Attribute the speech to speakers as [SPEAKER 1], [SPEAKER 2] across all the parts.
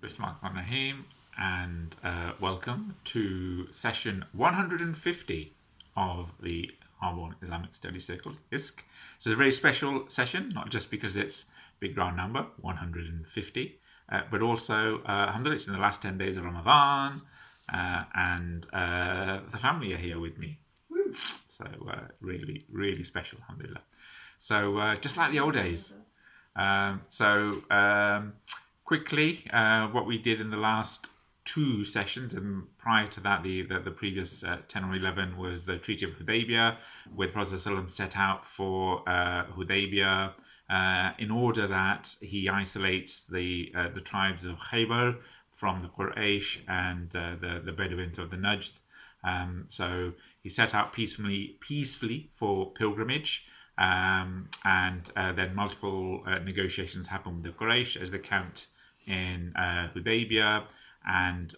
[SPEAKER 1] Bismillahirrahmanirrahim, and welcome to session 150 of the Harborne Islamic Study Circle, HISC. So it's a very special session, not just because it's big round number, 150, but also, alhamdulillah, it's in the last 10 days of Ramadan, and the family are here with me. So really, really special, alhamdulillah. So just like the old days. Quickly, what we did in the last two sessions, and prior to that, the previous 10 or 11 was the Treaty of Hudaibiyah, where the Prophet ﷺ set out for Hudaibiyah in order that he isolates the tribes of Khabr from the Quraysh and the Bedouins of the Najd. So he set out peacefully for pilgrimage. And then multiple negotiations happened with the Quraysh as they camped in Hudaibiyah, and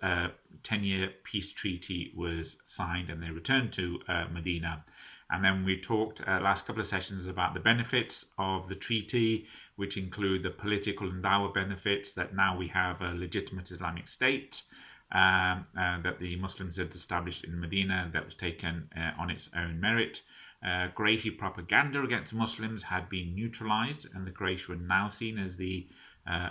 [SPEAKER 1] 10-year peace treaty was signed, and they returned to Medina. And then we talked last couple of sessions about the benefits of the treaty, which include the political and dawah benefits, that now we have a legitimate Islamic state that the Muslims had established in Medina, that was taken on its own merit. Qurayshi propaganda against Muslims had been neutralized, and the Quraysh were now seen as the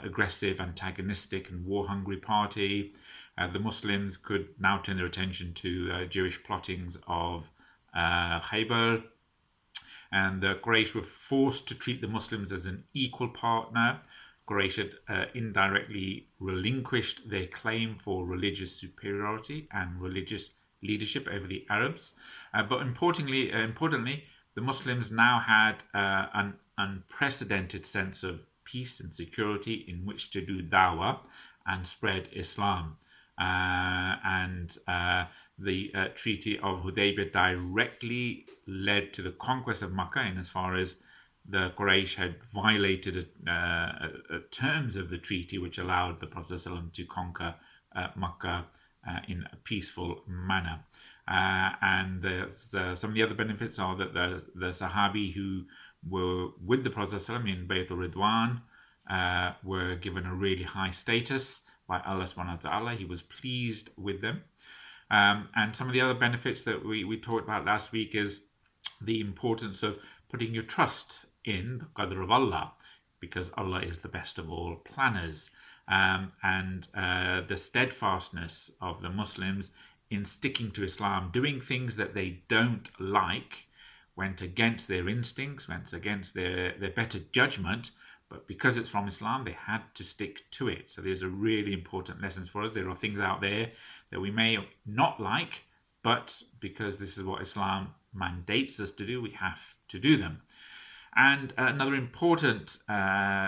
[SPEAKER 1] aggressive, antagonistic and war-hungry party. The Muslims could now turn their attention to Jewish plottings of Khabr, and the Quraysh were forced to treat the Muslims as an equal partner. Quraysh had indirectly relinquished their claim for religious superiority and religious leadership over the Arabs, but importantly, the Muslims now had an unprecedented sense of peace and security in which to do dawah and spread Islam. The Treaty of Hudaybiyah directly led to the conquest of Makkah, in as far as the Quraysh had violated terms of the treaty, which allowed the Prophet ﷺ to conquer Makkah in a peaceful manner. Some of the other benefits are that the Sahabi who were with the Prophet ﷺ in Baytul Ridwan were given a really high status by Allah subhanahu wa ta'ala. He was pleased with them. And some of the other benefits that we talked about last week is the importance of putting your trust in the qadr of Allah, because Allah is the best of all planners. And the steadfastness of the Muslims in sticking to Islam, doing things that they don't like, went against their instincts, went against their better judgment, but because it's from Islam, they had to stick to it. So there's a really important lesson for us. There are things out there that we may not like, but because this is what Islam mandates us to do, we have to do them. And another important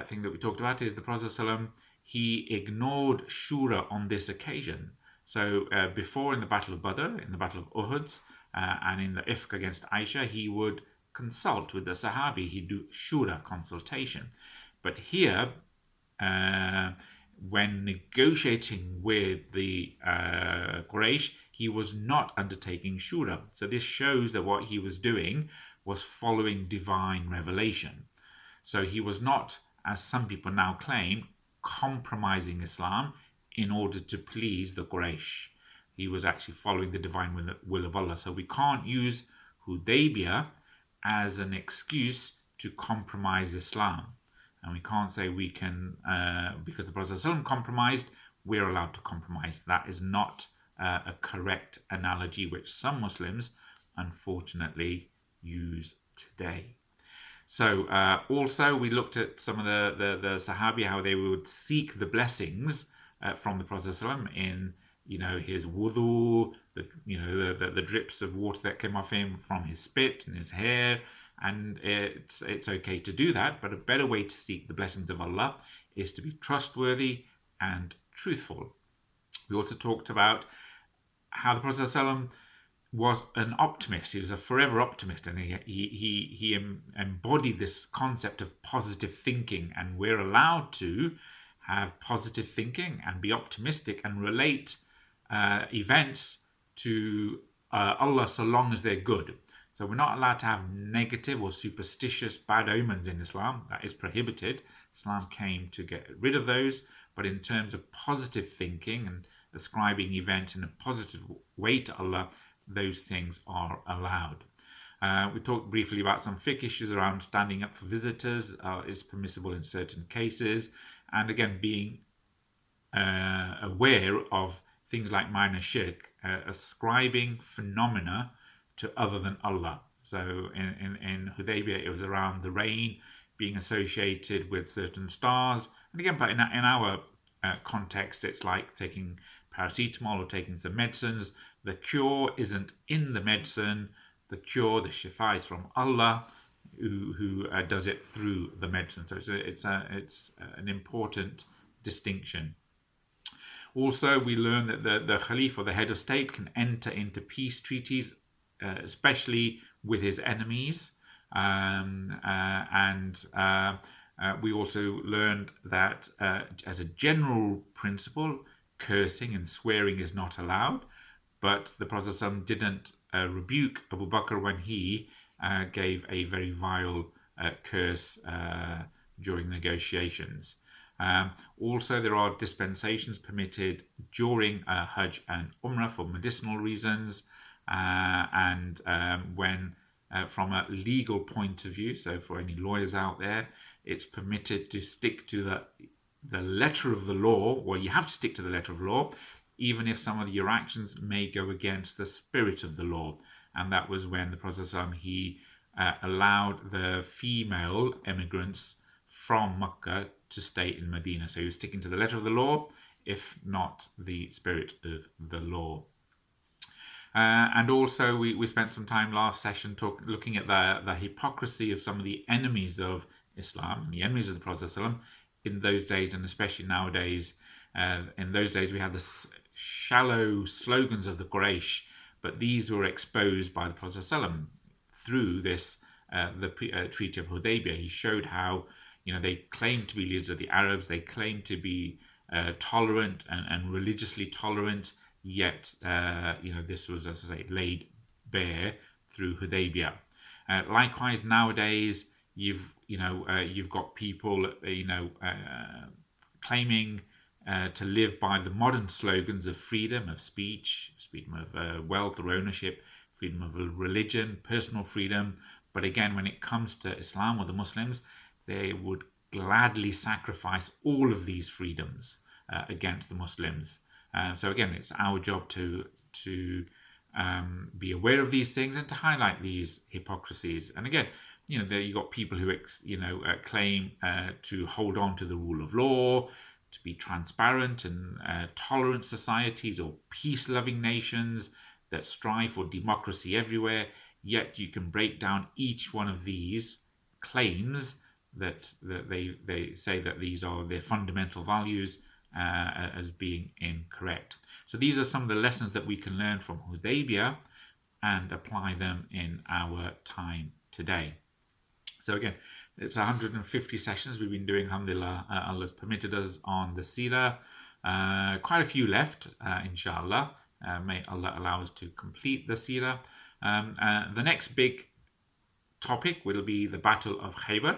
[SPEAKER 1] thing that we talked about is the Prophet ﷺ, he ignored shura on this occasion. So before, in the Battle of Badr, in the Battle of Uhud, and in the Ifk against Aisha, he would consult with the Sahabi. He'd do shura, consultation. But here, when negotiating with the Quraysh, he was not undertaking shura. So this shows that what he was doing was following divine revelation. So he was not, as some people now claim, compromising Islam in order to please the Quraysh. He was actually following the divine will of Allah. So we can't use Hudaybiyah as an excuse to compromise Islam. And we can't say we can, because the Prophet ﷺ compromised, we're allowed to compromise. That is not a correct analogy, which some Muslims, unfortunately, use today. So also we looked at some of the Sahabi, how they would seek the blessings from the Prophet ﷺ in, his wudu, the drips of water that came off him from his spit and his hair. And it's okay to do that, but a better way to seek the blessings of Allah is to be trustworthy and truthful. We also talked about how the Prophet ﷺ was an optimist. He was a forever optimist, and he embodied this concept of positive thinking, and we're allowed to have positive thinking and be optimistic and relate events to Allah so long as they're good. So we're not allowed to have negative or superstitious bad omens in Islam. That is prohibited. Islam came to get rid of those, but in terms of positive thinking and ascribing events in a positive way to Allah, those things are allowed. We talked briefly about some fiqh issues around standing up for visitors is permissible in certain cases, and again being aware of things like minor shirk, ascribing phenomena to other than Allah. So in Hudaybiyah, it was around the rain being associated with certain stars, and again, but in our context, it's like taking paracetamol or taking some medicines. The cure isn't in the medicine. The cure, the shifa, is from Allah, who does it through the medicine. So it's an important distinction. Also, we learn that the Khalif, or the head of state, can enter into peace treaties, especially with his enemies. We also learned that as a general principle, cursing and swearing is not allowed. But the Prophet ﷺ didn't rebuke Abu Bakr when he gave a very vile curse during negotiations. Also, there are dispensations permitted during Hajj and Umrah for medicinal reasons, and when from a legal point of view, so for any lawyers out there, it's permitted to stick to the letter of the law, or you have to stick to the letter of the law, even if some of your actions may go against the spirit of the law. And that was when the Prophet ﷺ, he allowed the female immigrants from Mecca to stay in Medina. So he was sticking to the letter of the law, if not the spirit of the law. And also we spent some time last session looking at the hypocrisy of some of the enemies of Islam, the enemies of the Prophet ﷺ in those days, and especially nowadays. In those days we had the shallow slogans of the Quraysh, but these were exposed by the Prophet ﷺ through this Treaty of Hudaybiyah. He showed how they claimed to be leaders of the Arabs, they claimed to be tolerant and religiously tolerant, yet this was, as I say, laid bare through Hudaybiyah. Likewise, nowadays you've got people claiming to live by the modern slogans of freedom of speech, freedom of wealth or ownership, freedom of religion, personal freedom. But again, when it comes to Islam or the Muslims, they would gladly sacrifice all of these freedoms against the Muslims. So again, it's our job to be aware of these things and to highlight these hypocrisies. And again, there you got people who claim to hold on to the rule of law, to be transparent and tolerant societies or peace-loving nations that strive for democracy everywhere. Yet you can break down each one of these claims that they say that these are their fundamental values as being incorrect. So these are some of the lessons that we can learn from Hudaybiyah and apply them in our time today. So again, it's 150 sessions we've been doing, alhamdulillah. Allah's permitted us on the Seerah. Quite a few left, inshallah. May Allah allow us to complete the Seerah. The next big topic will be the Battle of Khabr.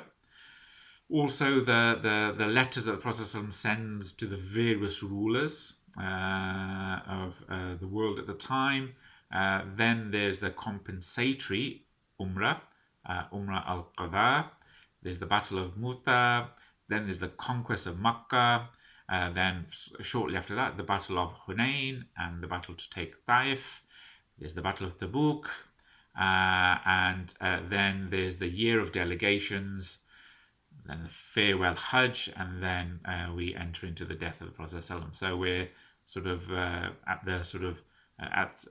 [SPEAKER 1] Also, the letters that the Prophet ﷺ sends to the various rulers of the world at the time. Then there's the compensatory Umrah, Umrah al-Qadha. There's the Battle of Mu'tah. Then there's the conquest of Makkah. Then shortly after that, the Battle of Hunayn and the battle to take Taif. There's the Battle of Tabuk. And then there's the year of delegations. Then the farewell Hajj, and then we enter into the death of the Prophet ﷺ. So we're sort of at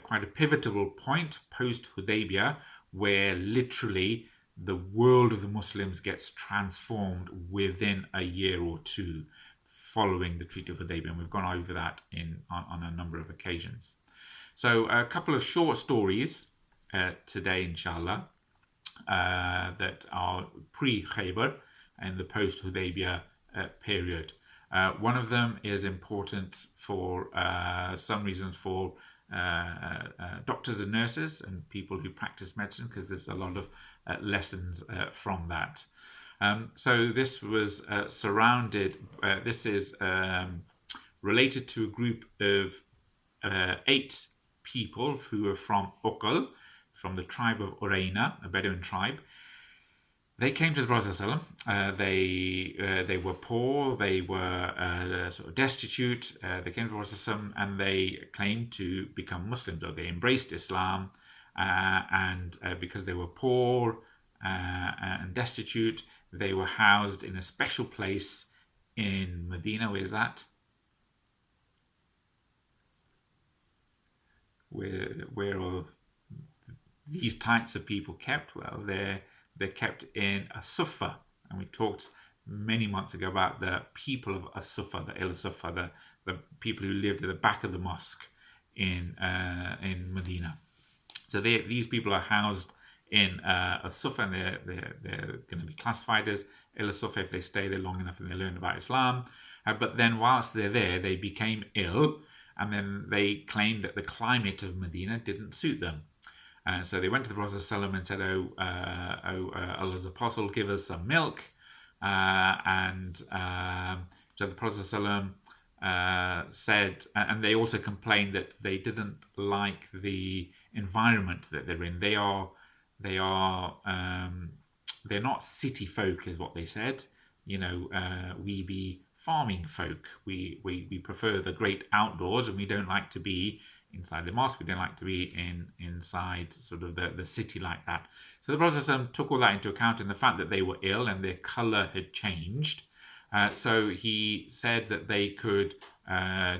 [SPEAKER 1] quite a pivotal point post Hudaybiyah, where literally the world of the Muslims gets transformed within a year or two following the Treaty of Hudaybiyah, and we've gone over that on a number of occasions. So a couple of short stories today, inshallah. That are pre-Khabr and the post-Hudaybiyah period. One of them is important for some reasons for doctors and nurses and people who practice medicine, because there's a lot of lessons from that. So this was surrounded. This is related to a group of 8 people who were from Uqal, from the tribe of Uraynah, a Bedouin tribe. They came to the Prophet ﷺ. They were poor. They were sort of destitute. They came to the Prophet ﷺ and they claimed to become Muslims, or they embraced Islam. And because they were poor and destitute, they were housed in a special place in Medina. Where is that? Where are these types of people kept? Well, they're kept in a sufa, and we talked many months ago about the people of a sufa, the il sufa, the people who lived at the back of the mosque in Medina. So these people are housed in a sufa, and they're going to be classified as il sufa if they stay there long enough and they learn about Islam. But then whilst they're there, they became ill, and then they claimed that the climate of Medina didn't suit them. So they went to the Prophet ﷺ and said, Allah's apostle, give us some milk. So the Prophet ﷺ said, and they also complained that they didn't like the environment that they're in. They're not city folk, is what they said. We be farming folk. We prefer the great outdoors, and we don't like to be inside the mosque. We don't like to be inside sort of the city like that. So the Prophet ﷺ took all that into account, and the fact that they were ill and their colour had changed. So he said that they could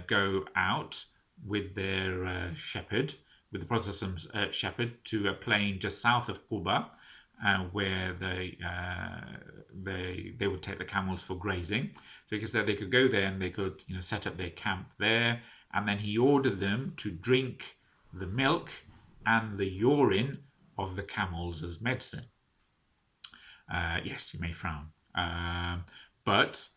[SPEAKER 1] go out with their shepherd, with the Prophet ﷺ's shepherd, to a plain just south of Quba, where they would take the camels for grazing. So he said they could go there and they could set up their camp there. And then he ordered them to drink the milk and the urine of the camels as medicine. Yes, you may frown. But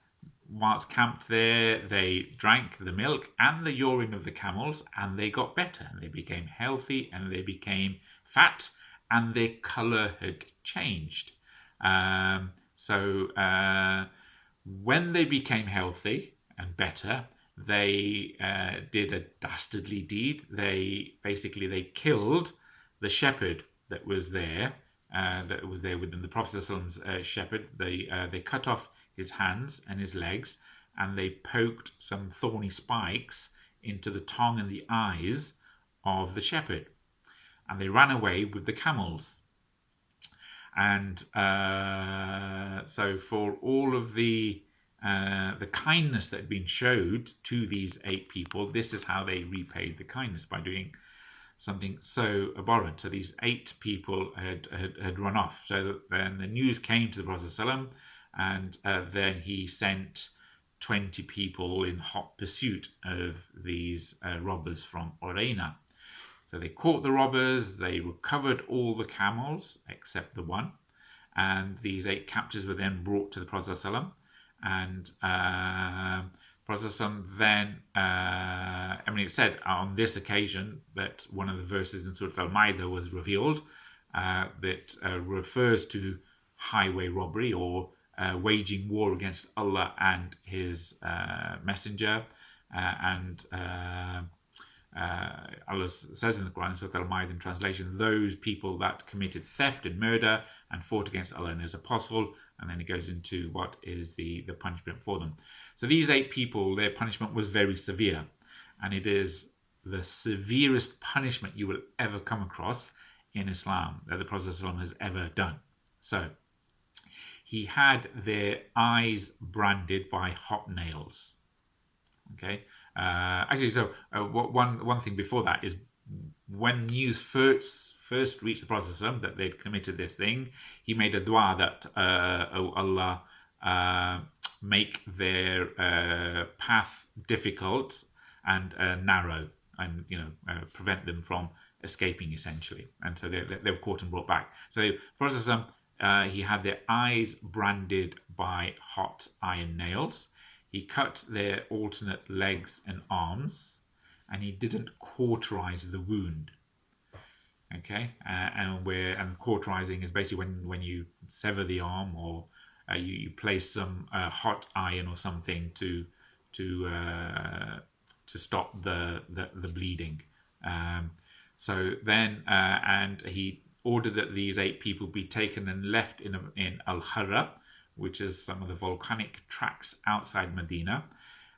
[SPEAKER 1] whilst camped there, they drank the milk and the urine of the camels, and they got better. And they became healthy, and they became fat, and their colour had changed. So when they became healthy and better, they did a dastardly deed. They killed the shepherd that was there with them, the Prophet ﷺ's shepherd. They cut off his hands and his legs, and they poked some thorny spikes into the tongue and the eyes of the shepherd, and they ran away with the camels. And so for all of the kindness that had been showed to these 8 people, this is how they repaid the kindness, by doing something so abhorrent. So these 8 people had run off. So then the news came to the Prophet ﷺ, and then he sent 20 people in hot pursuit of these robbers from Uraynah. So they caught the robbers, they recovered all the camels except the one, and these 8 captives were then brought to the Prophet ﷺ. And Prophet then, it said on this occasion that one of the verses in Surah Al-Ma'idah was revealed that refers to highway robbery, or waging war against Allah and His Messenger. Allah says in the Quran, Surah Al-Ma'idah in translation, those people that committed theft and murder and fought against Allah and His Apostle. And then it goes into what is the punishment for them. So these 8 people, their punishment was very severe. And it is the severest punishment you will ever come across in Islam that the Prophet ﷺ has ever done. So he had their eyes branded by hot nails. Okay. One thing before that is, when news first reached the Prophet ﷺ that they'd committed this thing, he made a dua that, oh Allah, make their path difficult and narrow, and prevent them from escaping, essentially. And so they were caught and brought back. So the Prophet ﷺ, he had their eyes branded by hot iron nails. He cut their alternate legs and arms, and he didn't cauterize the wound. Okay, and cauterizing is basically when you sever the arm or you place some hot iron or something to stop the bleeding. So then, and he ordered that these 8 people be taken and left in Al-Harra, which is some of the volcanic tracts outside Medina,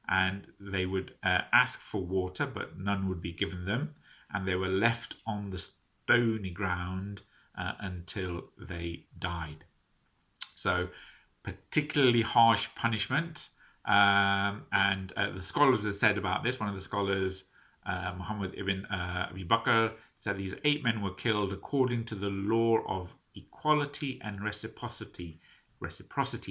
[SPEAKER 1] and they would ask for water, but none would be given them, and they were left on the stony ground until they died. So particularly harsh punishment. And the scholars have said about this, one of the scholars, Muhammad ibn Abi Bakr, said these 8 men were killed according to the law of equality and reciprocity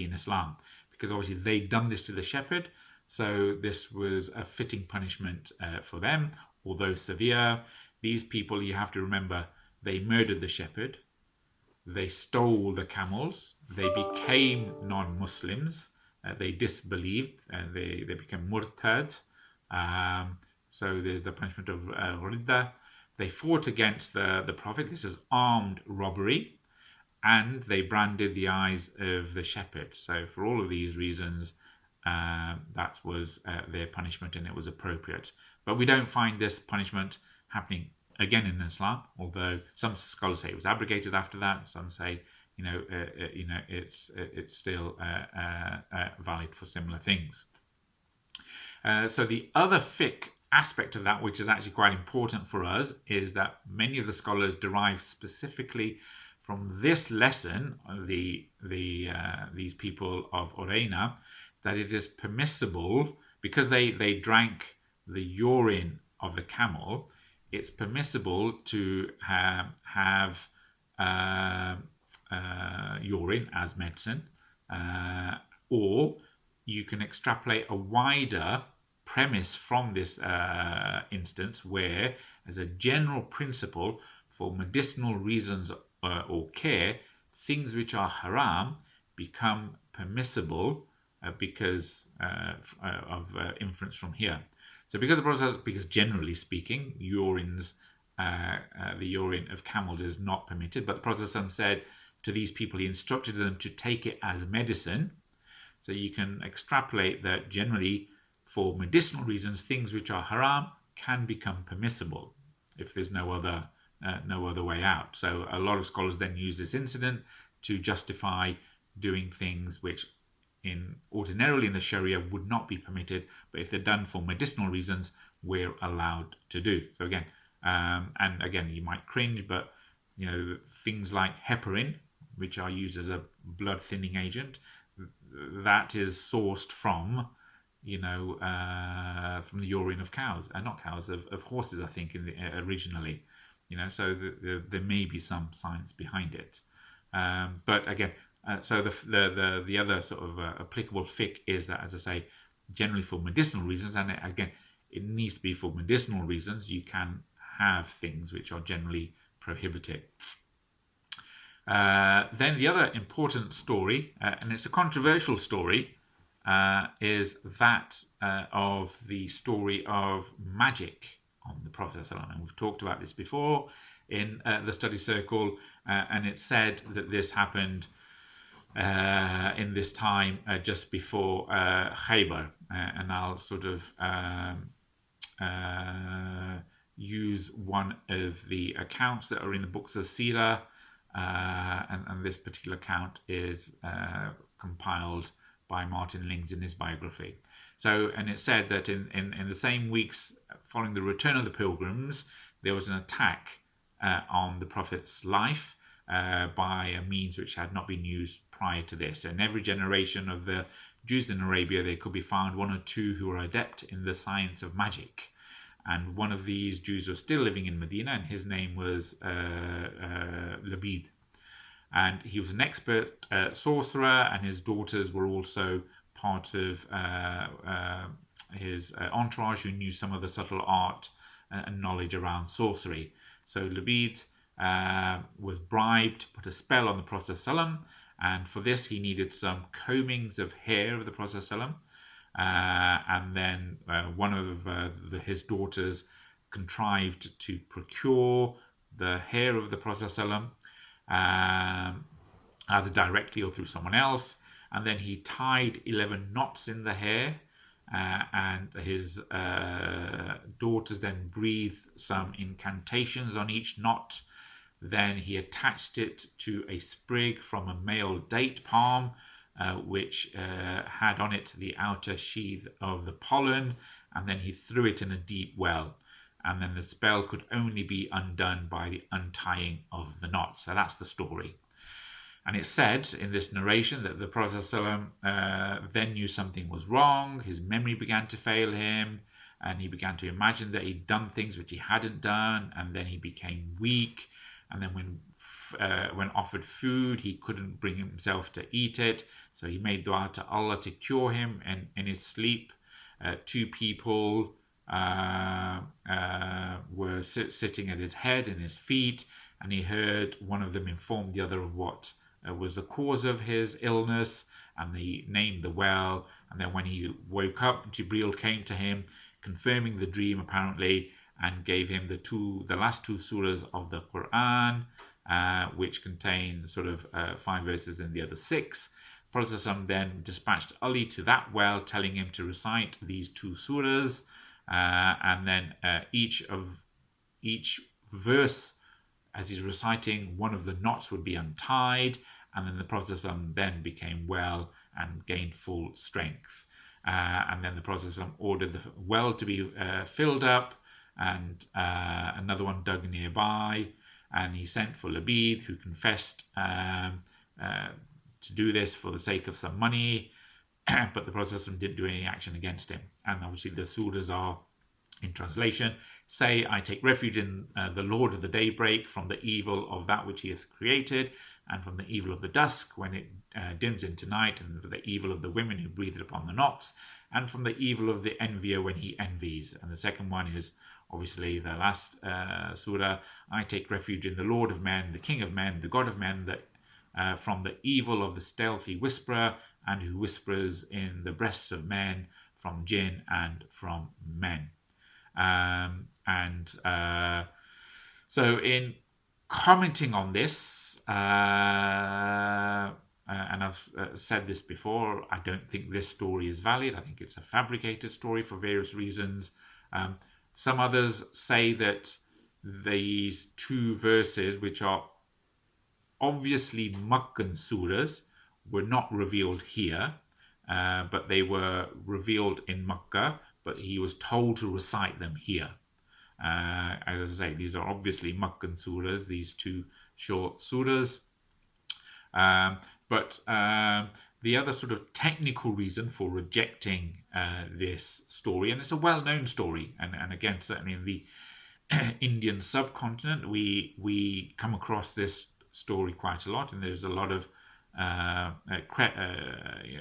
[SPEAKER 1] in Islam, because obviously they'd done this to the shepherd, so this was a fitting punishment for them, although severe. These people, you have to remember, they murdered the shepherd, they stole the camels, they became non-Muslims, they disbelieved, and they became murtad. So there's the punishment of riddah. They fought against the Prophet. This is armed robbery. And they branded the eyes of the shepherd. So for all of these reasons, that was their punishment, and it was appropriate. But we don't find this punishment happening again in Islam, although some scholars say it was abrogated after that. Some say, it's still valid for similar things. So the other fiqh aspect of that, which is actually quite important for us, is that many of the scholars derive specifically from this lesson, these people of Uraynah, that it is permissible, because they drank the urine of the camel, it's permissible to have urine as medicine, or you can extrapolate a wider premise from this instance, where, as a general principle, for medicinal reasons or care, things which are haram become permissible because of inference from here. So because generally speaking, the urine of camels is not permitted, but the Prophet said to these people, he instructed them to take it as medicine. So you can extrapolate that generally, for medicinal reasons, things which are haram can become permissible if there's no other way out. So a lot of scholars then use this incident to justify doing things which ordinarily in the Sharia would not be permitted, but if they're done for medicinal reasons, we're allowed to do. So again, and again, you might cringe, but things like heparin, which are used as a blood thinning agent, that is sourced from from the urine of cows, not cows, of horses, I think, originally. So there may be some science behind it. But again, so the other sort of applicable fiqh is that, as I say, generally for medicinal reasons, and again, it needs to be for medicinal reasons, you can have things which are generally prohibited. Then the other important story, and it's a controversial story, is that of the story of magic on the Prophet ﷺ. And we've talked about this before in the study circle, and it's said that this happened in this time just before Khabr, and I'll sort of use one of the accounts that are in the books of Seerah, and this particular account is compiled by Martin Lings in his biography. So, and it said that in the same weeks following the return of the pilgrims, there was an attack on the Prophet's life by a means which had not been used prior to this. In every generation of the Jews in Arabia, there could be found one or two who were adept in the science of magic. And one of these Jews was still living in Medina, and his name was Labid. And he was an expert sorcerer, and his daughters were also part of his entourage, who knew some of the subtle art and knowledge around sorcery. So Labid was bribed to put a spell on the Prophet ﷺ, and for this he needed some combings of hair of the Prophet ﷺ. And then one of his daughters contrived to procure the hair of the Prophet ﷺ, either directly or through someone else, and then he tied 11 knots in the hair, and his daughters then breathed some incantations on each knot. Then he attached it to a sprig from a male date palm, which had on it the outer sheath of the pollen, and then he threw it in a deep well. And then the spell could only be undone by the untying of the knots. So that's the story. And it's said in this narration that the Prophet ﷺ then knew something was wrong. His memory began to fail him, and he began to imagine that he'd done things which he hadn't done, and then he became weak. And then when offered food, he couldn't bring himself to eat it. So he made dua to Allah to cure him. And in his sleep, two people were sitting at his head and his feet, and he heard one of them inform the other of what was the cause of his illness, and they named the well. And then when he woke up, Jibreel came to him, confirming the dream apparently, and gave him the last two surahs of the Quran, which contain sort of 5 verses and the other 6. Prophet ﷺ then dispatched Ali to that well, telling him to recite these 2 surahs, and then each verse, as he's reciting, one of the knots would be untied, and then the Prophet ﷺ then became well and gained full strength. And then the Prophet ﷺ ordered the well to be filled up, and another one dug nearby, and he sent for Labid, who confessed to do this for the sake of some money, but the Prophet ﷺ didn't do any action against him. And obviously the surahs are, in translation, say, I take refuge in the Lord of the daybreak, from the evil of that which he hath created, and from the evil of the dusk when it dims into night, and from the evil of the women who breathe upon the knots, and from the evil of the envier when he envies. And the second one is obviously the last surah, I take refuge in the Lord of men, the King of men, the God of men, that from the evil of the stealthy whisperer, and who whispers in the breasts of men, from jinn and from men. So in commenting on this, and I've said this before, I don't think this story is valid. I think it's a fabricated story for various reasons. Some others say that these 2 verses, which are obviously Meccan surahs, were not revealed here, but they were revealed in Mecca, but he was told to recite them here. As I say, these are obviously Meccan surahs, these 2 short surahs. But the other sort of technical reason for rejecting this story, and it's a well-known story, and again, certainly in the Indian subcontinent, we come across this story quite a lot, and there's a lot of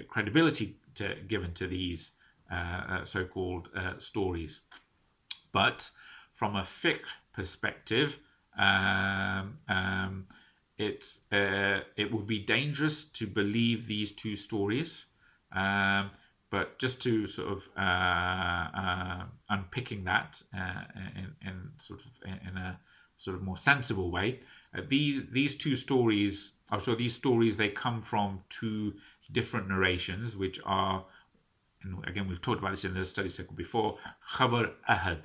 [SPEAKER 1] credibility given to these so-called stories. But from a fiqh perspective, it would be dangerous to believe these 2 stories. But just to sort of unpicking that in a sort of more sensible way, these 2 stories, these stories, they come from 2 different narrations, which are, and again we've talked about this in the study circle before, Khabr ahad,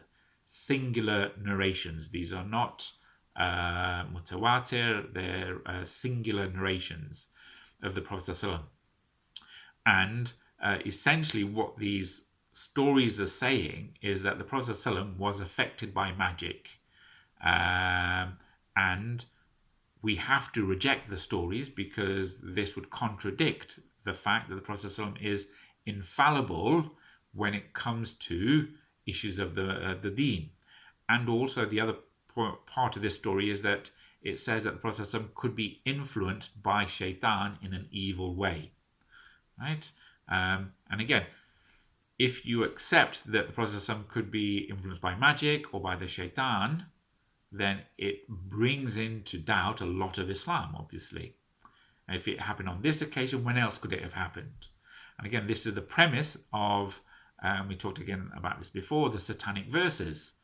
[SPEAKER 1] singular narrations. These are not mutawatir, they're singular narrations of the Prophet ﷺ. And essentially what these stories are saying is that the Prophet ﷺ was affected by magic, and we have to reject the stories because this would contradict the fact that the Prophet ﷺ is infallible when it comes to issues of the deen. And also the other part of this story is that it says that the Prophet ﷺ could be influenced by shaitan in an evil way, right? And again, if you accept that the Prophet ﷺ could be influenced by magic or by the shaitan, then it brings into doubt a lot of Islam, obviously. And if it happened on this occasion, when else could it have happened? And again, this is the premise of, we talked again about this before, the satanic verses,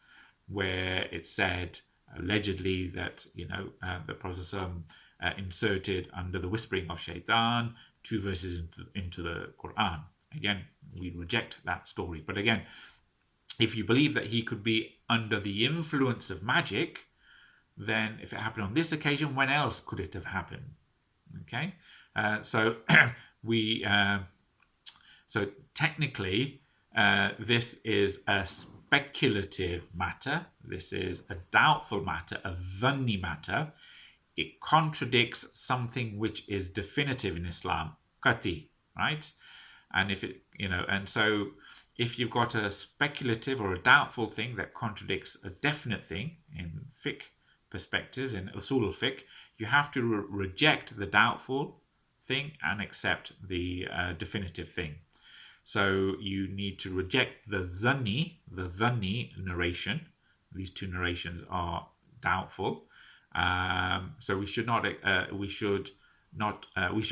[SPEAKER 1] where it said allegedly that the Prophet ﷺ inserted under the whispering of shaitan 2 verses into the Quran. Again, we reject that story. But again, if you believe that he could be under the influence of magic, then if it happened on this occasion, when else could it have happened? Okay, so so technically, this is a speculative matter. This is a doubtful matter, a dhanni matter. It contradicts something which is definitive in Islam, qati, right? And if it, and so if you've got a speculative or a doubtful thing that contradicts a definite thing in fiqh perspectives, in usul al-fiqh, you have to reject the doubtful thing and accept the definitive thing. So you need to reject the dhanni narration. These two narrations are doubtful. So we should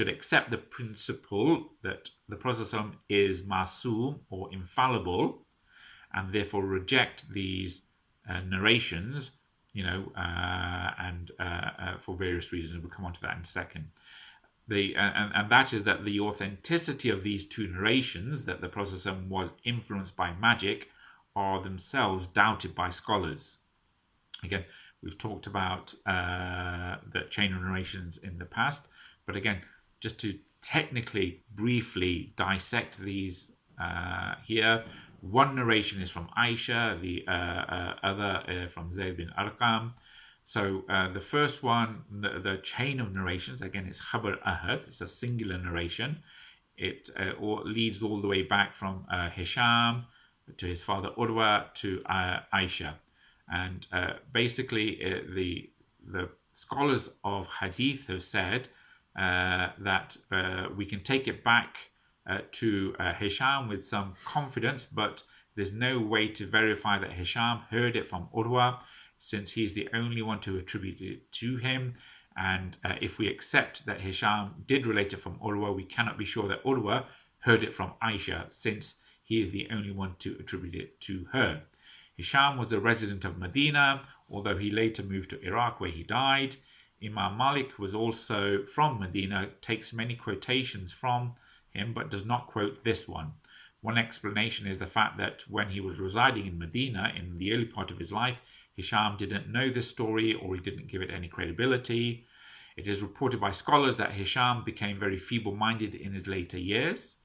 [SPEAKER 1] accept the principle that the Prophet ﷺ is masoom or infallible, and therefore reject these narrations, and for various reasons. We'll come on to that in a second. And that is that the authenticity of these two narrations, that the Prophet ﷺ was influenced by magic, are themselves doubted by scholars. Again, we've talked about the chain of narrations in the past, but again, just to technically, briefly dissect these here, one narration is from Aisha, the other from Zayd bin Arqam. So the first one, the chain of narrations, again, it's Khabr Ahad, it's a singular narration. It leads all the way back from Hisham to his father Urwa to Aisha. And basically, the scholars of hadith have said that we can take it back to Hisham with some confidence, but there's no way to verify that Hisham heard it from Urwa, since he's the only one to attribute it to him. And if we accept that Hisham did relate it from Urwa, we cannot be sure that Urwa heard it from Aisha, since he is the only one to attribute it to her. Hisham was a resident of Medina, although he later moved to Iraq, where he died. Imam Malik was also from Medina, takes many quotations from him, but does not quote this one. One explanation is the fact that when he was residing in Medina in the early part of his life, Hisham didn't know this story, or he didn't give it any credibility. It is reported by scholars that Hisham became very feeble-minded in his later years.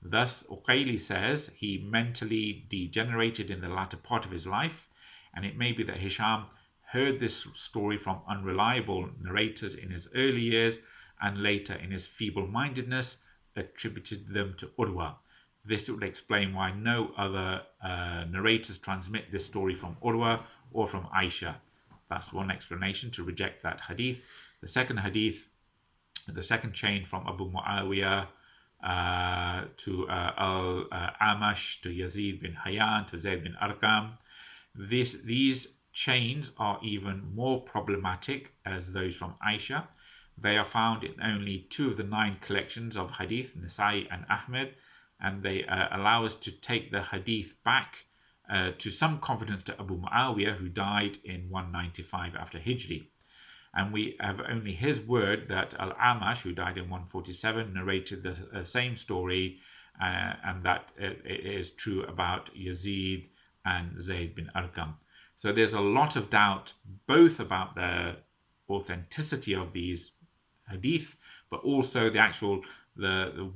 [SPEAKER 1] Thus, Uqayli says he mentally degenerated in the latter part of his life, and it may be that Hisham heard this story from unreliable narrators in his early years, and later in his feeble-mindedness attributed them to Urwa. This would explain why no other narrators transmit this story from Urwa or from Aisha. That's one explanation to reject that hadith. The second hadith, the second chain from Abu Muawiyah to Al-Amash, to Yazid bin Hayyan, to Zayd bin Arqam. These chains are even more problematic as those from Aisha. They are found in only 2 of the 9 collections of hadith, Nasa'i and Ahmed, and they allow us to take the hadith back to some confidence to Abu Muawiyah, who died in 195 after Hijri. And we have only his word that Al-Amash, who died in 147, narrated the same story, and that it is true about Yazid and Zayd bin Arqam. So there's a lot of doubt both about the authenticity of these hadith, but also the actual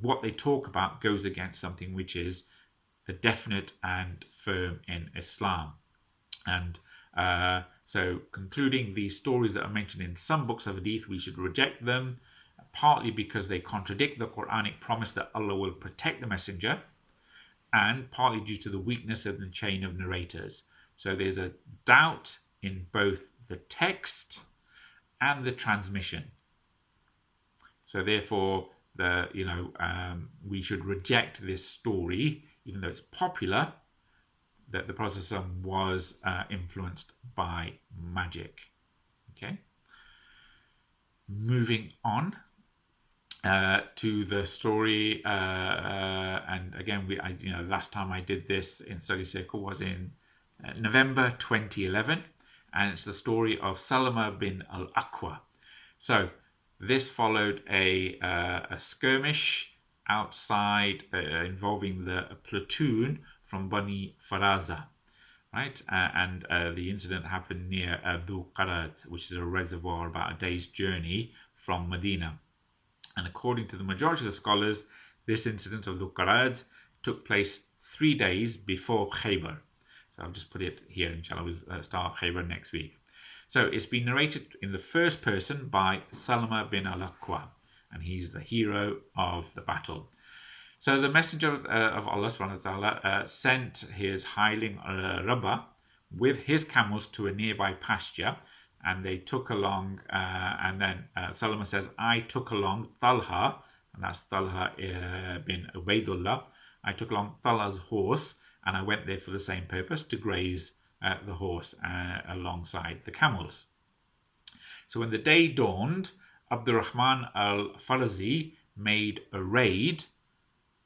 [SPEAKER 1] what they talk about goes against something which is definite and firm in Islam. And so concluding, these stories that are mentioned in some books of hadith, we should reject them, partly because they contradict the Quranic promise that Allah will protect the messenger, and partly due to the weakness of the chain of narrators. So there's a doubt in both the text and the transmission. So therefore, we should reject this story, even though it's popular, that the Prophet ﷺ was influenced by magic. Okay. Moving on to the story, and again, last time I did this in Study Circle was in November 2011, and it's the story of Salamah bin Al-Akwa. So This followed a skirmish outside involving the platoon from Bani Fazarah, right? And the incident happened near Abu Qatadah, which is a reservoir about a day's journey from Medina. And according to the majority of the scholars, this incident of Abu Qatadah took place 3 days before Khabr. So I'll just put it here, inshallah, we'll start Khabr next week. So it's been narrated in the first person by Salamah bin Al-Akwa, and he's the hero of the battle. So the messenger of Allah subhanahu wa ta'ala sent his hireling Rabba with his camels to a nearby pasture, and they took along, and then Salamah says, I took along Talha, and that's Talha bin Ubaidullah. I took along Talha's horse, and I went there for the same purpose, to graze the horse alongside the camels. So when the day dawned, Abdur Rahman Al-Fazari made a raid,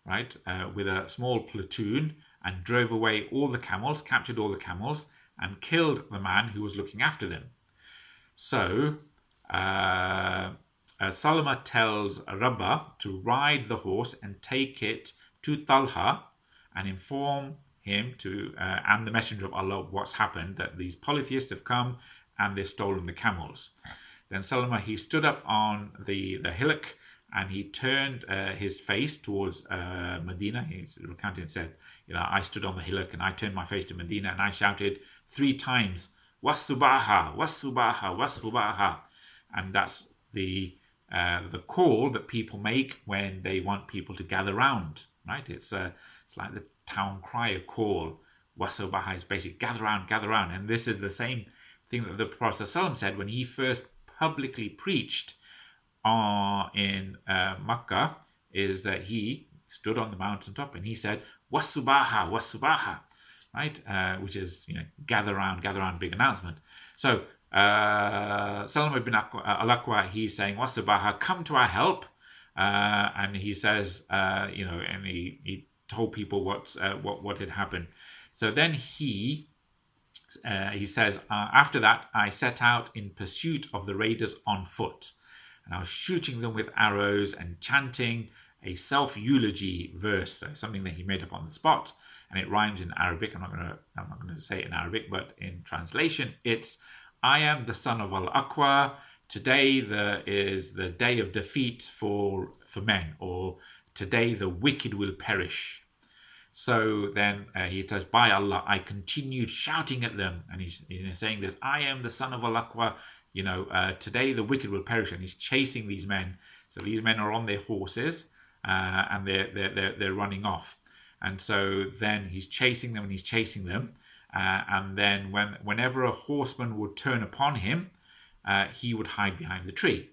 [SPEAKER 1] right, with a small platoon, and drove away all the camels, captured all the camels, and killed the man who was looking after them. So Salamah tells Rabba to ride the horse and take it to Talha and inform him to and the messenger of Allah what's happened, that these polytheists have come and they've stolen the camels. Then Salamah, he stood up on the hillock, and he turned his face towards Medina. He's recounting and said, I stood on the hillock and I turned my face to Medina and I shouted 3 times, Wasubaha, Wasubaha, Wasubaha. And that's the call that people make when they want people to gather round, right? It's like the town crier call. Wasubaha is basically gather round. And this is the same thing that the Prophet ﷺ said when he first publicly preached in Makkah, is that he stood on the mountaintop and he said, Wasubaha, Wasubaha, right? Which is, gather round, big announcement. So Salamah bin Al-Akwa, he's saying, Wasubaha, come to our help. And he says, and he told people what had happened. So then he says, after that, I set out in pursuit of the raiders on foot. And I was shooting them with arrows and chanting a self-eulogy verse, so something that he made up on the spot, and it rhymes in Arabic. I'm not going to say it in Arabic, but in translation, it's, I am the son of Al-Akwa. Today is the day of defeat for men, or today the wicked will perish. So then he says, by Allah, I continued shouting at them, and he's saying this, I am the son of Al-Akwa. Today the wicked will perish, and he's chasing these men. So these men are on their horses, and they're running off. And so then he's chasing them, and then whenever a horseman would turn upon him, he would hide behind the tree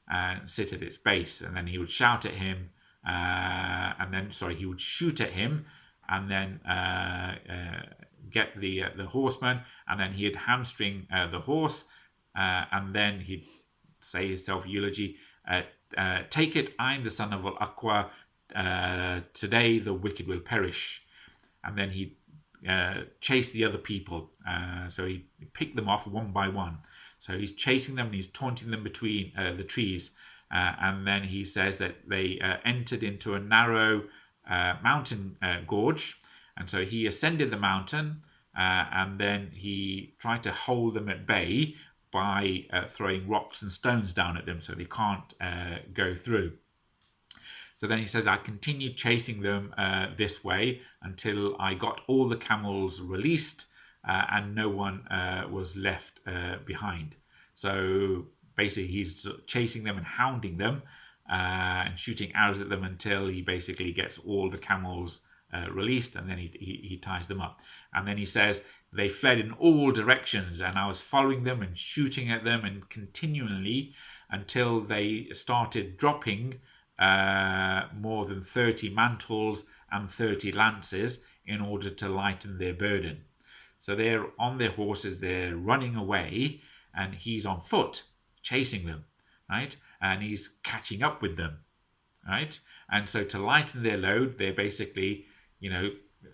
[SPEAKER 1] and sit at its base, and then he would shout at him, he would shoot at him, and then get the horseman, and then he'd hamstring the horse. And then he'd say his self-eulogy, take it, I'm the son of Al-Akwa, today the wicked will perish. And then he'd chase the other people, so he'd pick them off one by one. So he's chasing them and he's taunting them between the trees, and then he says that they entered into a narrow mountain gorge, and so he ascended the mountain, and then he tried to hold them at bay by throwing rocks and stones down at them so they can't go through. So then he says, I continued chasing them this way until I got all the camels released and no one was left behind. So basically he's chasing them and hounding them and shooting arrows at them until he basically gets all the camels released, and then he ties them up. And then he says, they fled in all directions, and I was following them and shooting at them and continually until they started dropping more than 30 mantles and 30 lances in order to lighten their burden. So they're on their horses, they're running away, and he's on foot chasing them, right? And he's catching up with them, right? And so to lighten their load, they're basically,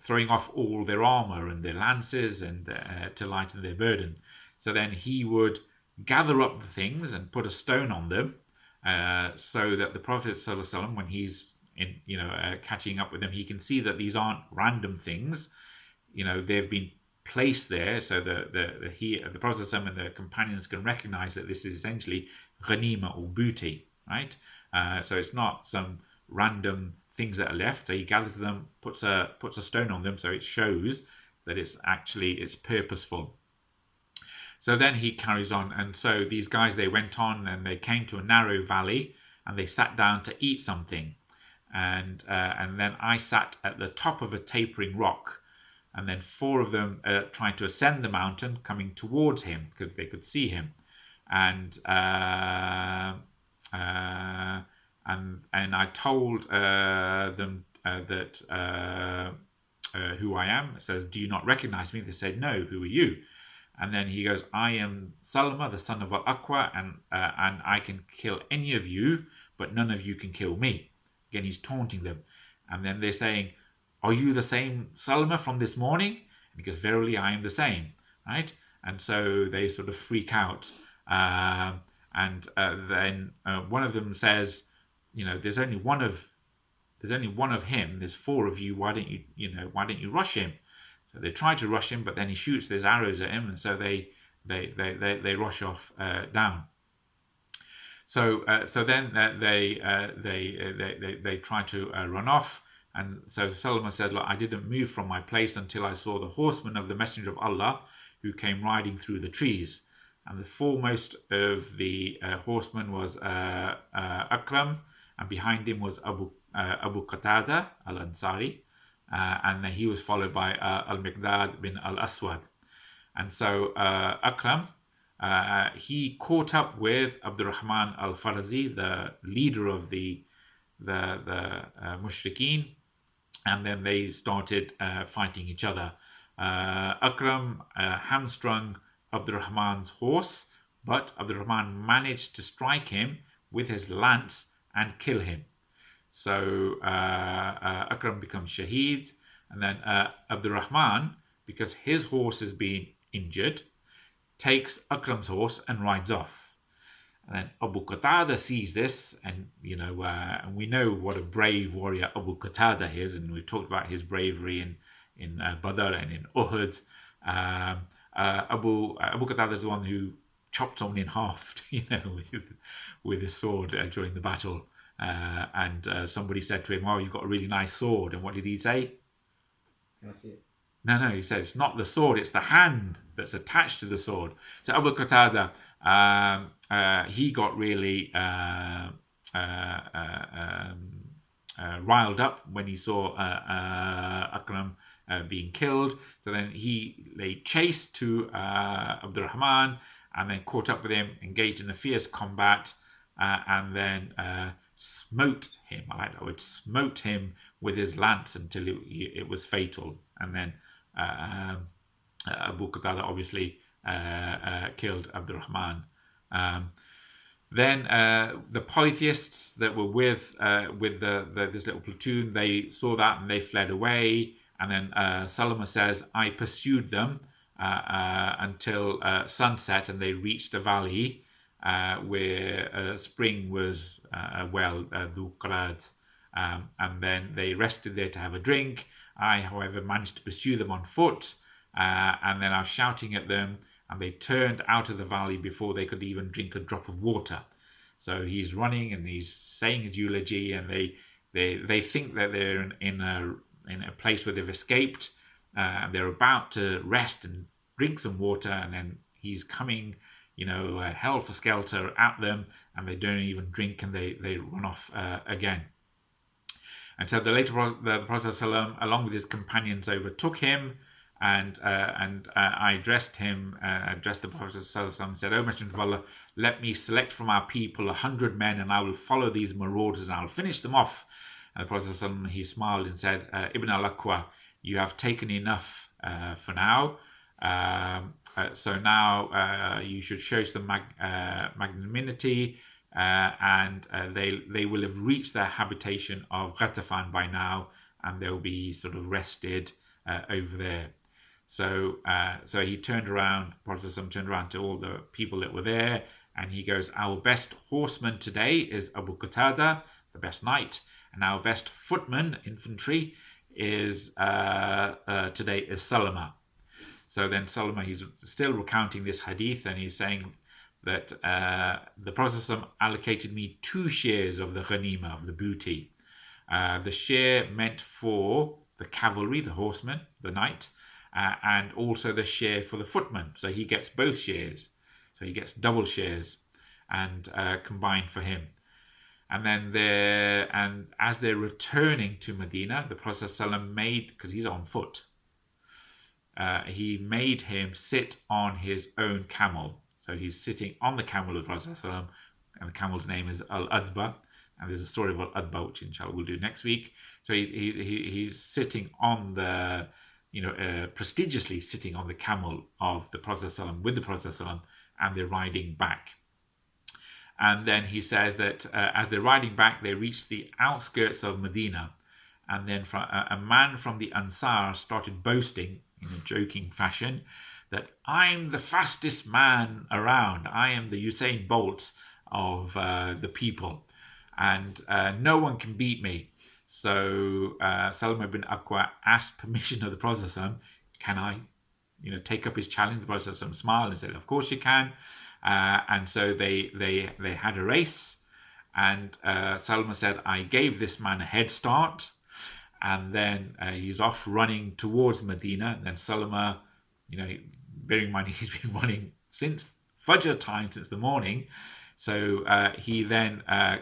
[SPEAKER 1] throwing off all their armor and their lances and to lighten their burden. So then he would gather up the things and put a stone on them, so that the Prophet ﷺ, when he's in, catching up with them, he can see that these aren't random things. They've been placed there, so the Prophet ﷺ and the companions can recognize that this is essentially ghanima or booty, right? So it's not some random things that are left. So he gathers them, puts a stone on them, so it shows that it's purposeful. So then he carries on, and so these guys, they went on and they came to a narrow valley and they sat down to eat something, and then I sat at the top of a tapering rock, and then 4 of them tried to ascend the mountain, coming towards him because they could see him, and I told them that who I am. It says, "Do you not recognize me?" They said, "No. Who are you?" And then he goes, "I am Salamah, the son of Al-Akwa, and I can kill any of you, but none of you can kill me." Again, he's taunting them. And then they're saying, "Are you the same Salamah from this morning?" And he goes, "Verily, I am the same." Right? And so they sort of freak out. Then one of them says, "There's only one of him. There's 4 of you. Why don't you rush him?" So they try to rush him, but then he shoots these arrows at him, and so they rush off down. So then they try to run off, and so Salamah said, "Look, I didn't move from my place until I saw the horsemen of the Messenger of Allah, who came riding through the trees, and the foremost of the horsemen was Akram, and behind him was Abu Qatadah al-Ansari." And then he was followed by Al-Miqdad bin Al-Aswad. And so Akram, he caught up with Abdur Rahman Al-Fazari, the leader of the Mushrikeen, and then they started fighting each other. Akram hamstrung Abdur Rahman's horse, but Abdur Rahman managed to strike him with his lance and kill him. So Akram becomes shaheed, and then Abdur Rahman, because his horse has been injured, takes Akram's horse and rides off. And then Abu Qatadah sees this, and and we know what a brave warrior Abu Qatadah is, and we've talked about his bravery in Badr and in Uhud. Abu Qatadah is the one who chopped someone in half, with his sword during the battle. And somebody said to him, "Oh, you've got a really nice sword." And what did he say?
[SPEAKER 2] Can I see it?
[SPEAKER 1] No, he said, "It's not the sword, it's the hand that's attached to the sword." So Abu Qatadah, he got really riled up when he saw Akram being killed. So then they chased to Abdur Rahman, and then caught up with him, engaged in a fierce combat, and then smote him. I like that word, smote him with his lance until it was fatal. And then Abu Qatadah obviously killed Abdur Rahman. Then the polytheists that were with this little platoon, they saw that and they fled away. And then Salamah says, "I pursued them until sunset, and they reached a valley where a spring was Dhu Qurad, and then they rested there to have a drink. I, however, managed to pursue them on foot, and then I was shouting at them, and they turned out of the valley before they could even drink a drop of water." So he's running and he's saying his eulogy, and they think that they're in a place where they've escaped, and they're about to rest and drink some water, and then he's coming, hell for skelter at them, and they don't even drink, and they run off again. And so the Prophet ﷺ, along with his companions, overtook him, and I addressed the Prophet ﷺ and said, "O Messenger of Allah, let me select from our people 100 men, and I will follow these marauders, and I will finish them off." And the Prophet ﷺ, he smiled and said, "Ibn Al-Akwa, you have taken enough for now. So now you should show some magnanimity, and they will have reached their habitation of Ghatafan by now, and they'll be sort of rested over there." So he turned around, Prophet ﷺ turned around to all the people that were there, And he goes, our best horseman today is Abu Qatadah, the best knight, and our best footman, infantry, is today is Salamah. So then Salamah, he's still recounting this hadith, and he's saying that the Prophet allocated me 2 shares of the ghanima, of the booty. The share meant for the cavalry, the horsemen, the knight, and also the share for the footman. So he gets both shares. So he gets double shares and combined for him. And then as they're returning to Medina, the Prophet ﷺ made, because he's on foot, he made him sit on his own camel. So he's sitting on the camel of the Prophet ﷺ, and the camel's name is Adba. And there's a story about Adba, which inshallah we'll do next week. So he's sitting on the, prestigiously sitting on the camel of the Prophet ﷺ, with the Prophet ﷺ, and they're riding back. And then he says that as they're riding back, they reach the outskirts of Medina. And then a man from the Ansar started boasting in a joking fashion that I'm the fastest man around. I am the Usain Bolt of the people. And no one can beat me. So Salamah bin Al-Akwa asked permission of the Prophet ﷺ, can I take up his challenge? The Prophet ﷺ smiled and said, of course you can. And so they had a race, and Salamah said, I gave this man a head start, and then he's off running towards Medina. And then Salamah, bearing in mind he's been running since Fajr time, since the morning. So he then, as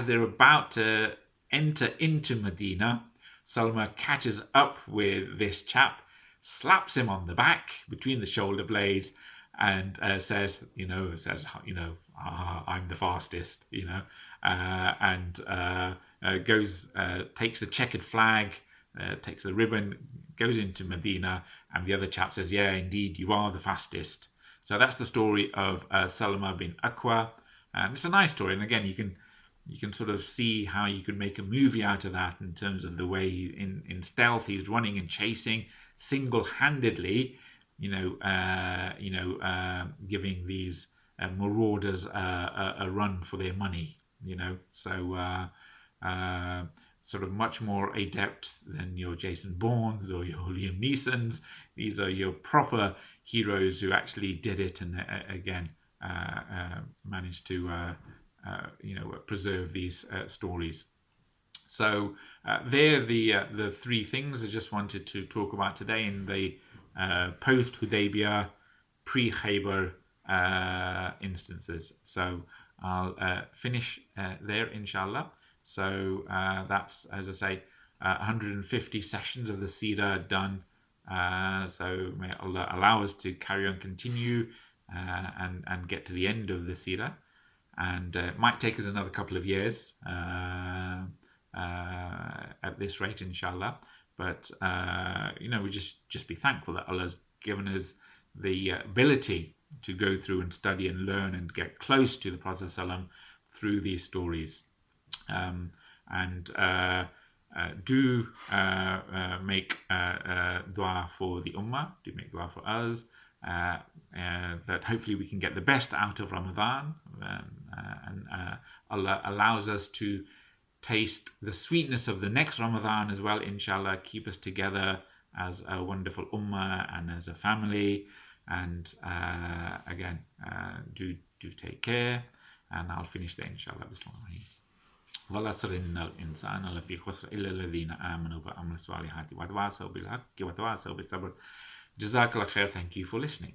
[SPEAKER 1] they're about to enter into Medina, Salamah catches up with this chap, slaps him on the back between the shoulder blades, and says, I'm the fastest, and takes the checkered flag, takes the ribbon, goes into Medina, and the other chap says, yeah, indeed, you are the fastest. So that's the story of Salamah bin Al-Akwa, and it's a nice story. And again, you can sort of see how you could make a movie out of that in terms of the way in stealth he's running and chasing single-handedly, giving these marauders a run for their money. So sort of much more adept than your Jason Bournes or your Liam Neesons. These are your proper heroes who actually did it, and again managed to preserve these stories. So they're the 3 things I just wanted to talk about today in the post-Hudaibiyah, pre-Khabr instances. So I'll finish there, inshallah. So that's, as I say, 150 sessions of the Seerah done. So may Allah allow us to carry on, continue, and get to the end of the Seerah. And it might take us another couple of years at this rate, inshallah. But we just be thankful that Allah's given us the ability to go through and study and learn and get close to the Prophet ﷺ through these stories. Do make dua for the ummah, do make dua for us, that hopefully we can get the best out of Ramadan, and Allah allows us to taste the sweetness of the next Ramadan as well, inshallah. Keep us together as a wonderful ummah and as a family, and again, do take care, and I'll finish there, inshallah. Bismillah. والعصر إن الإنسان لفي خسر إلا الذين آمنوا وعملوا الصالحات وتواصوا بالحق وتواصوا بالصبر. Jazakallah khair. Thank you for listening.